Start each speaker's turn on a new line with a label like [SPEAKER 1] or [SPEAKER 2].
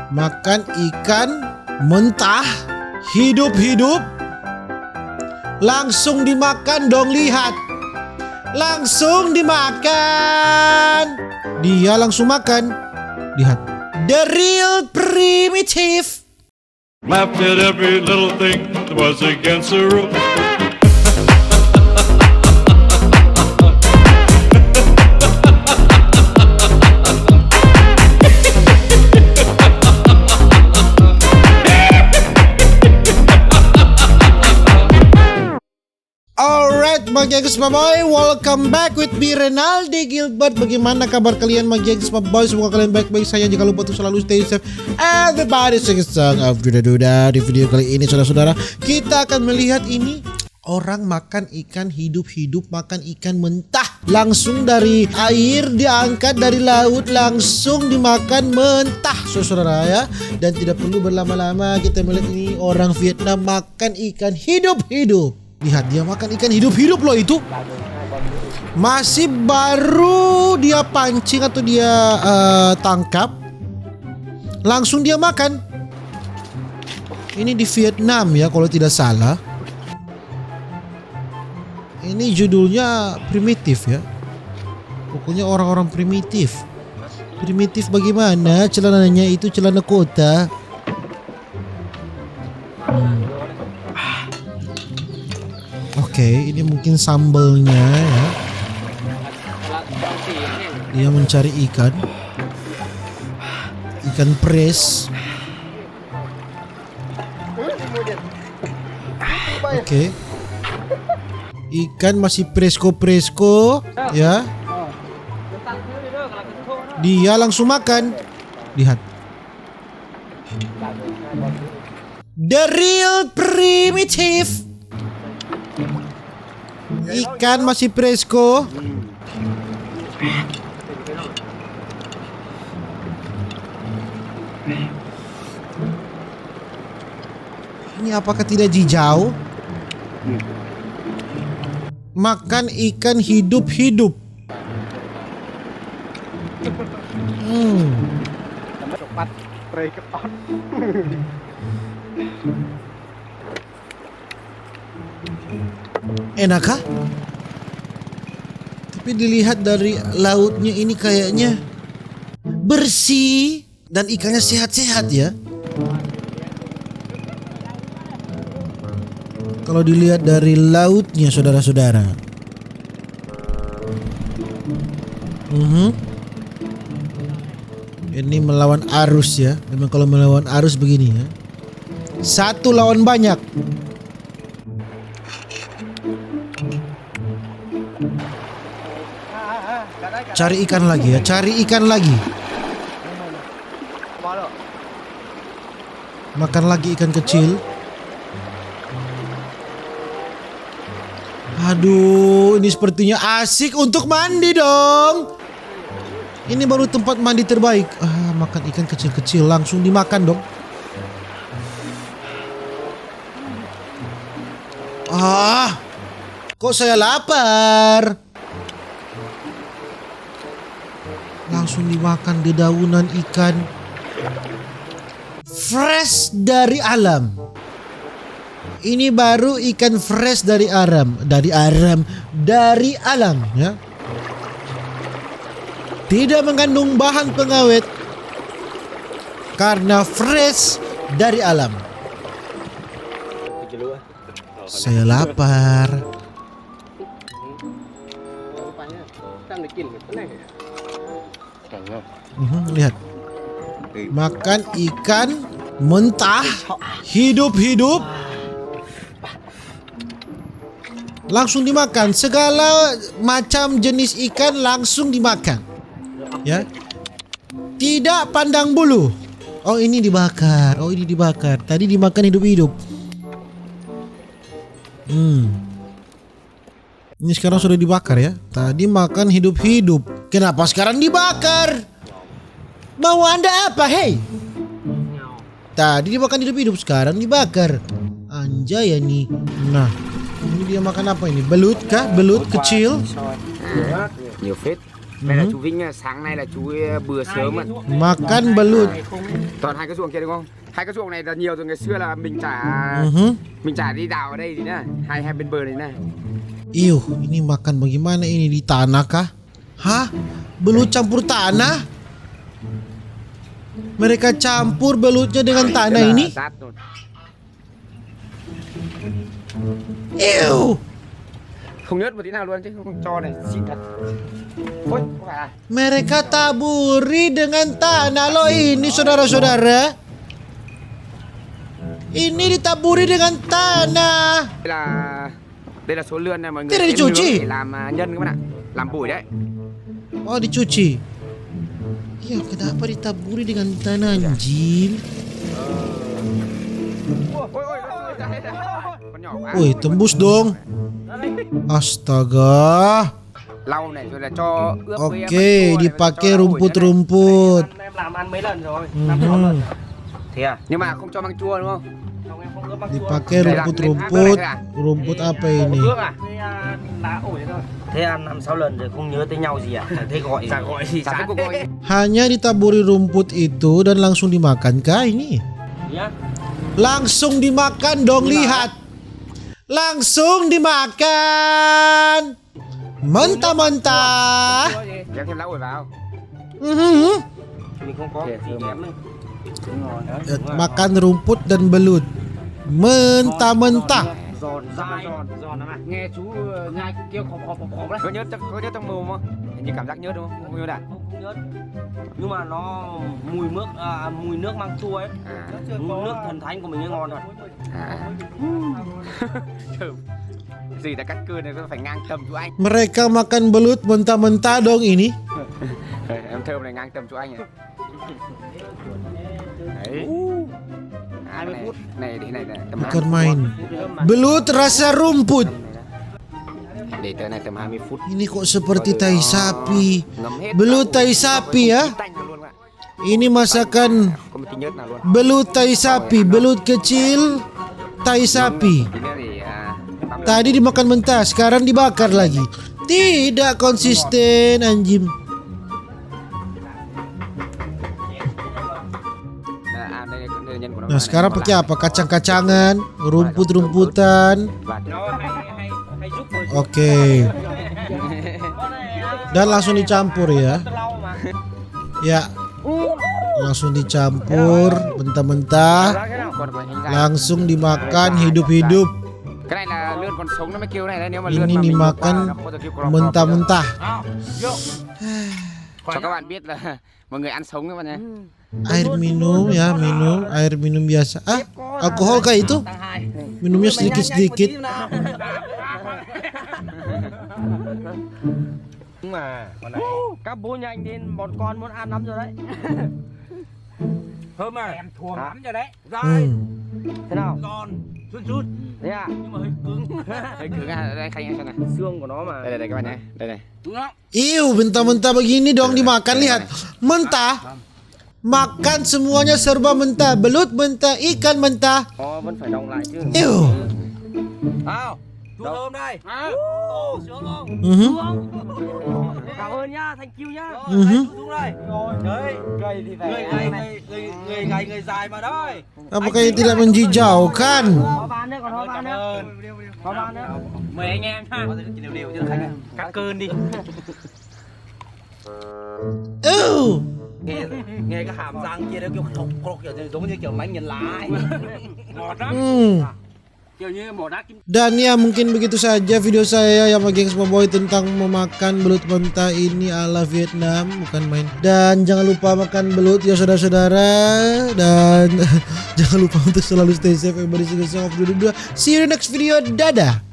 [SPEAKER 1] Makan ikan mentah, hidup-hidup. Langsung dimakan dong, lihat. Langsung dimakan. Dia langsung makan. Lihat. The real primitive.
[SPEAKER 2] Laughed at every little thing that was against the rules.
[SPEAKER 1] Alright, my gengs, my boy, welcome back with me, Renaldi Gilbert. Bagaimana kabar kalian, my gengs, my boy? Semoga kalian baik-baik saja. Jangan lupa untuk selalu stay safe. Everybody sing a song of Duda-Duda. Di video kali ini, saudara-saudara, kita akan melihat ini orang makan ikan hidup-hidup, makan ikan mentah. Langsung dari air, diangkat dari laut, langsung dimakan mentah, saudara ya. Dan tidak perlu berlama-lama, kita melihat ini orang Vietnam makan ikan hidup-hidup. Lihat, dia makan ikan hidup-hidup loh itu. Masih baru dia pancing atau dia tangkap, langsung dia makan. Ini di Vietnam ya kalau tidak salah. Ini judulnya primitif ya. Pokoknya orang-orang primitif. Primitif bagaimana? Celananya itu celana kota. Oke, ini mungkin sambalnya ya. Dia mencari ikan. Ikan pres. Oke. Ikan masih presko-presko ya. Dia langsung makan. Lihat. The real primitive. Ikan masih presko. Ini apakah tidak hijau? Makan ikan hidup-hidup. Enak kah? Tapi dilihat dari lautnya ini kayaknya bersih dan ikannya sehat-sehat ya. Kalau dilihat dari lautnya, saudara-saudara. Ini melawan arus ya. Memang kalau melawan arus begini ya. Satu lawan banyak. Cari ikan lagi ya, cari ikan lagi. Makan lagi ikan kecil. Aduh, ini sepertinya asik untuk mandi dong. Ini baru tempat mandi terbaik. Makan ikan kecil-kecil langsung dimakan dong. Kok saya lapar? Langsung dimakan dedaunan ikan fresh dari alam. Ini baru ikan fresh dari alam, dari alam ya. Tidak mengandung bahan pengawet karena fresh dari alam. Saya lapar. Lihat. Makan ikan mentah hidup-hidup. Langsung dimakan. Segala macam jenis ikan langsung dimakan. Ya. Tidak pandang bulu. Oh, ini dibakar. Oh, ini dibakar. Tadi dimakan hidup-hidup. Ini sekarang sudah dibakar ya. Tadi makan hidup-hidup. Kenapa sekarang dibakar? Mau Anda apa, hei? Tadi dimakan hidup-hidup, sekarang dibakar. Anjay ya nih. Nah, ini dia makan apa ini? Belut kah? Belut kecil?
[SPEAKER 3] New fit. Đây là chú Vinh, sáng nay là chú bừa sớm ạ.
[SPEAKER 1] Makan belut.
[SPEAKER 3] Toàn hai cái ruộng kia đúng không? Hai cái ruộng này là nhiều rồi, ngày xưa là mình chả đi đào ở đây thì nè, hai bên bờ này nè.
[SPEAKER 1] Iuh, ini makan bagaimana ini di tanah kah? Hah? Belut campur tanah? Mereka campur belutnya dengan tanah ini?
[SPEAKER 3] Sát rồi.
[SPEAKER 1] Iuh.
[SPEAKER 3] Không nhớt một tí nào luôn chứ không cho này xịn thật. Ôi, có phải à?
[SPEAKER 1] Mereka taburi dengan tanah loh ini saudara-saudara. Ini ditaburi dengan tanah.
[SPEAKER 3] Đây là số lươn này mọi người
[SPEAKER 1] Thế là
[SPEAKER 3] sẽ
[SPEAKER 1] đi chủ trì.
[SPEAKER 3] nướng để làm nhân các bạn ạ. Làm bụi đấy.
[SPEAKER 1] Oh dicuci. Ya kenapa ditaburi dengan tanah anjing?
[SPEAKER 3] Con nhỏ quá.
[SPEAKER 1] Wih tembus dong. Astaga.
[SPEAKER 3] Lau này rồi là cho ướp với
[SPEAKER 1] Oke dipakai rumput-rumput.
[SPEAKER 4] Em làm ăn mấy lần rồi, 5-6 lần. Thế à?
[SPEAKER 3] Nhưng mà không cho măng chua đúng không?
[SPEAKER 4] Không, em không ướp măng chua.
[SPEAKER 1] Dipakai rumput-rumput. Rumput apa ini?
[SPEAKER 3] Ướp à?
[SPEAKER 4] Cái lá ổi đấy thôi. Thế ăn 5-6 lần rồi không nhớ tới nhau gì à? Chẳng thấy gọi gì.
[SPEAKER 3] Chả gọi gì, chả thấy cuộc gọi.
[SPEAKER 1] Hanya ditaburi rumput itu dan langsung dimakan kah ini?
[SPEAKER 4] Iya.
[SPEAKER 1] Langsung dimakan dong, lihat. Langsung dimakan. Mentah-mentah.
[SPEAKER 3] Kéo thêm lá ổi vào.
[SPEAKER 4] Mình không có cái gì kém này. Đúng rồi, đấy.
[SPEAKER 1] Makan rumput dan belut. Mentah-mentah.
[SPEAKER 4] Giòn lắm à?
[SPEAKER 3] Nghe chú nhai kêu khọc đấy. Có nhớt trong mồm không? Hình như cảm giác nhớt đúng không? Không nhớt à?
[SPEAKER 4] Không nhớt. Nhưng mà nó mùi nước măng chua ấy. Nước thần thánh của mình ấy ngon rồi.
[SPEAKER 3] Thơm. Gì đã cắt cưa này phải ngang tầm chú anh.
[SPEAKER 1] Mereka makan belut mentah-mentah dong ini.
[SPEAKER 3] Em thơm này ngang tầm chú anh này. Đấy. 20 phút. Này tầm
[SPEAKER 1] Bukan main. Belut rasa rumput.
[SPEAKER 3] Để tới này tầm 20 phút.
[SPEAKER 1] Ini kok seperti tai sapi.
[SPEAKER 3] Ngấm hết.
[SPEAKER 1] Belut tai sapi ya. Ini masakan
[SPEAKER 3] Có một tí nhớt nào luôn.
[SPEAKER 1] belut tai sapi, belut kecil tai sapi.
[SPEAKER 3] Tí nữa thì
[SPEAKER 1] Tadi dimakan mentah, sekarang dibakar lagi. Tidak konsisten anjing.
[SPEAKER 3] đây là nhân của nó.
[SPEAKER 1] Nah, sekarang pakai apa? Kacang-kacangan, rumput-rumputan.
[SPEAKER 4] Hay giúp với
[SPEAKER 1] Oke. Dan langsung dicampur ya. Ya. Langsung dicampur mentah-mentah. Langsung dimakan hidup-hidup.
[SPEAKER 3] Cái này là lươn còn sống nó mới kêu này đấy, nếu mà
[SPEAKER 1] Ini
[SPEAKER 3] lươn mà mình
[SPEAKER 1] dimakan
[SPEAKER 3] bỏ qua, nó kêu crop.
[SPEAKER 1] mentah-mentah.
[SPEAKER 3] Cho các bạn biết là mọi người ăn sống các bạn nhé.
[SPEAKER 1] Air minum ya, minum air minum biasa. Ah, alkohol kah itu? Minumnya sedikit-sedikit.
[SPEAKER 4] Nhưng mà con này các bố nhà anh đến bọn con muốn ăn lắm rồi đấy. Thơm à? Em thua lắm rồi đấy. Rồi. Thế nào? Giòn, chút. Thế à? Nhưng mà hơi cứng.
[SPEAKER 3] Hơi cứng à? Đây Khanh xem này.
[SPEAKER 4] Xương của nó mà.
[SPEAKER 3] Đây các bạn nhé. Đây này.
[SPEAKER 4] Đúng không?
[SPEAKER 1] Iu, mentah-mentah begini dong dimakan, lihat. Mentah. Makan semuanya serba mentah, belut mentah, ikan mentah.
[SPEAKER 4] Vẫn phải đồng lại chứ.
[SPEAKER 1] Iu.
[SPEAKER 4] Nào, chú thơm đây. Sướng không? Cảm ơn nhá, thank you nhá. Rồi, đây, chú xuống đây. Rồi, đấy. Gầy thì phải người gầy người dài mà đấy.
[SPEAKER 1] Apakah ini tidak menjijaukan?
[SPEAKER 4] Có bán nữa, còn có bán nữa. Có bán nữa. Mời anh em ha. Đều chứ Khánh. Cắt cơn đi. Nghe cái hàm răng kia nó kêu khóc kiểu giống như kiểu bánh nhân lá ấy. Ngọt lắm. Kiểu như mỏ đá kim.
[SPEAKER 1] Dan ya mungkin begitu saja video saya yang geng semua boy tentang memakan belut mentah ini ala Vietnam, bukan main. Dan jangan lupa makan belut ya saudara-saudara. Dan jangan lupa untuk selalu stay safe everybody. See you in the next video. Dadah.